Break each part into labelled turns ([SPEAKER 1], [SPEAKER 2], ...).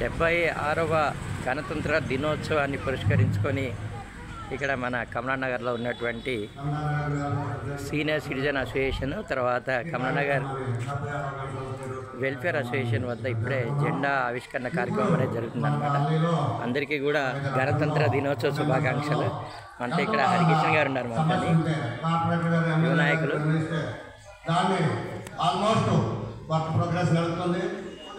[SPEAKER 1] 76వ గణతంత్ర దినోత్సవాన్ని పురస్కరించుకొని ఇక్కడ మన కమలానగర్లో ఉన్నటువంటి సీనియర్ సిటిజన్ అసోసియేషన్ తర్వాత కమలానగర్ వెల్ఫేర్ అసోసియేషన్ వద్ద ఇప్పుడే జెండా ఆవిష్కరణ కార్యక్రమం అనేది జరుగుతుందన్నమాట. అందరికీ కూడా గణతంత్ర దినోత్సవ శుభాకాంక్షలు. అంతే ఇక్కడ హరికృష్ణ గారు ఉన్నారు మనతోని, యువ నాయకులు.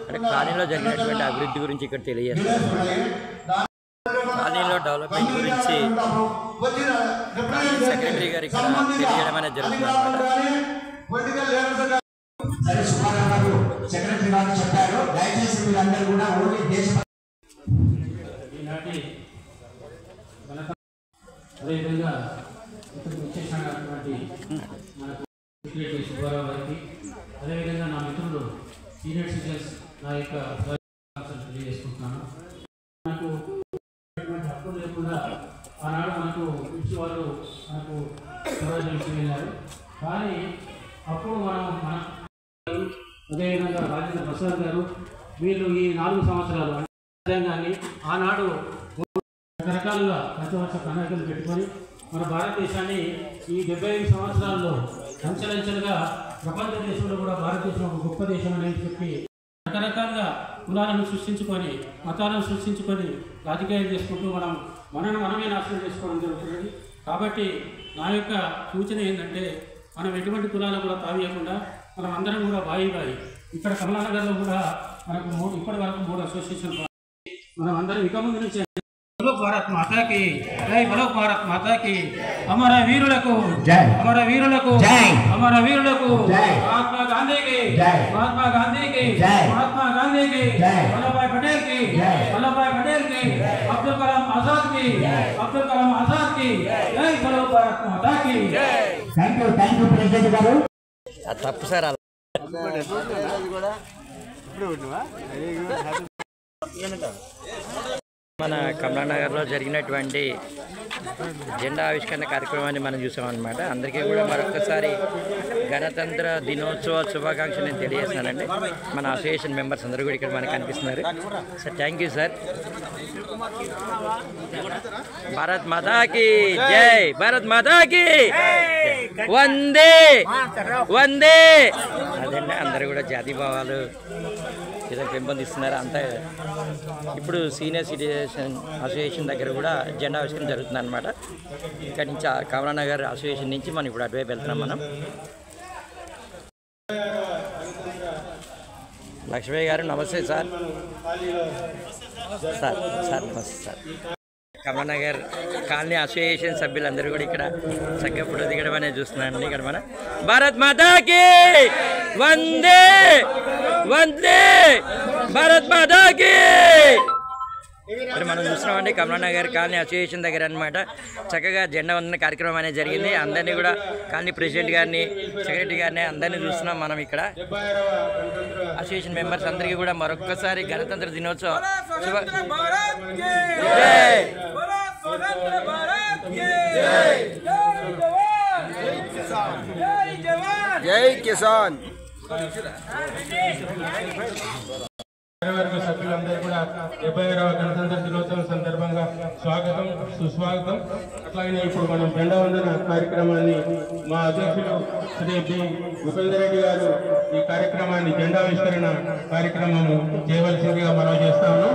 [SPEAKER 1] అంటే కాలనీలో జరిగినటువంటి అభివృద్ధి గురించి ఇక్కడ తెలియజేస్తారు. కాలనీలో డెవలప్మెంట్ గురించి సెక్రటరీ గారు ఇక్కడ తెలియజేయడం అనేది జరుగుతుంది అన్నమాట.
[SPEAKER 2] అదేవిధంగా ఇక్కడికి వచ్చేసినటువంటి మనకు సెక్రటరీ సుబ్బారావు గారికి, అదేవిధంగా నా మిత్రులు సీనియర్ సిటిజన్స్ నా యొక్క తెలియజేసుకుంటున్నాను. మనకు హక్కు లేకుండా ఆనాడు మనకు పిలిచి వాళ్ళు మనకు స్వరాజ్యం వెళ్ళారు. కానీ అప్పుడు మన అదేవిధంగా రాజేంద్ర ప్రసాద్ గారు వీళ్ళు ఈ 4 సంవత్సరాలు రాజ్యాంగాన్ని ఆనాడు రకరకాలుగా పంచవర్ష ప్రణాళికలు పెట్టుకొని మన భారతదేశాన్ని ఈ 75 సంవత్సరాల్లో అంచెలంచెలుగా ప్రపంచ దేశంలో కూడా భారతదేశం ఒక గొప్ప దేశం అనేది చెప్పి రకరకాలుగా కులాలను సృష్టించుకొని మతాలను సృష్టించుకొని రాజకీయాలు చేసుకుంటూ మనమే నాశనం చేసుకోవడం జరుగుతుంది. కాబట్టి నా యొక్క సూచన ఏంటంటే మనం ఎటువంటి కులాలు కూడా తావేయకుండా మనం అందరం కూడా బాయి ఇక్కడ కమలానగర్లో కూడా మనకు ఇప్పటి వరకు 3 అసోసియేషన్ మనం అందరం ఇక ముందు నుంచి భారత్ మాతా కి జై, బలో భారత్ మాతా కి, అమర వీరులకు జై, అమర వీరులకు జై, అమర వీరులకు జై, మహాత్మా గాంధీకి జై, మహాత్మా గాంధీకి జై, మహాత్మా గాంధీకి జై, వల్లభాయ్ పటేల్ కి జై, వల్లభాయ్ పటేల్ కి అబ్దుల్ కలాం ఆజాద్ కి జై, అబ్దుల్ కలాం ఆజాద్ కి జై, బలో భారత్ మాతా కి జై. థ్యాంక్ యూ ప్రెసిడెంట్ గారు.
[SPEAKER 1] తప్పు సార్ అలా మన కమలానగర్లో జరిగినటువంటి జెండా ఆవిష్కరణ కార్యక్రమాన్ని మనం చూసామన్నమాట. అందరికీ కూడా మరొకసారి గణతంత్ర దినోత్సవ శుభాకాంక్షలు నేను తెలియజేస్తానండి. మన అసోసియేషన్ మెంబర్స్ అందరూ కూడా ఇక్కడ మనకు కనిపిస్తున్నారు sir. Thank you sir. Bharat మాతాకి జై, భారత్ మాతాకి వందే వందే. అదండి, అందరూ కూడా జాతీయ భావాలు ఇలా పెంపొందిస్తున్నారు అంతా. ఇప్పుడు సీనియర్ సిటిజన్ అసోసియేషన్ దగ్గర కూడా జెండా ఆవిష్కరణ జరుగుతుంది అనమాట. ఇక్కడ నుంచి కమలానగర్ అసోసియేషన్ నుంచి మనం ఇప్పుడు అటువైపు వెళ్తున్నాం. మనం లక్ష్మయ్య గారు నమస్తే సార్. సార్ నమస్తే సార్. కమలానగర్ కాలనీ అసోసియేషన్ సభ్యులందరూ కూడా ఇక్కడ చక్కగా ఫోటో దిగడం అనేది చూస్తున్నారండి. ఇక్కడ మన భారత్ మాతాకి వందే వందే, భారత్ మాతాకి. మరి మనం చూస్తున్నామండి కమలానగర్ కాలనీ అసోసియేషన్ దగ్గర అనమాట. చక్కగా జెండా వందన కార్యక్రమం అనేది జరిగింది. అందరినీ కూడా కాలనీ ప్రెసిడెంట్ గారిని, సెక్రటరీ గారిని అందరినీ చూస్తున్నాం మనం ఇక్కడ. అసోసియేషన్ మెంబర్స్ అందరికీ కూడా మరొక్కసారి గణతంత్ర దినోత్సవ
[SPEAKER 3] జై కిసాన్.
[SPEAKER 2] సభ్యులందరూ కూడా 76వ గణతంత్ర దినోత్సవం సందర్భంగా స్వాగతం, సుస్వాగతం. అట్లాగే ఇప్పుడు మనం జెండా వందన కార్యక్రమాన్ని మా అధ్యక్షులు శ్రీ బి ఉపేందర్ రెడ్డి గారు ఈ కార్యక్రమాన్ని జెండావిష్కరణ కార్యక్రమం చేయవలసిందిగా మనం చేస్తాము.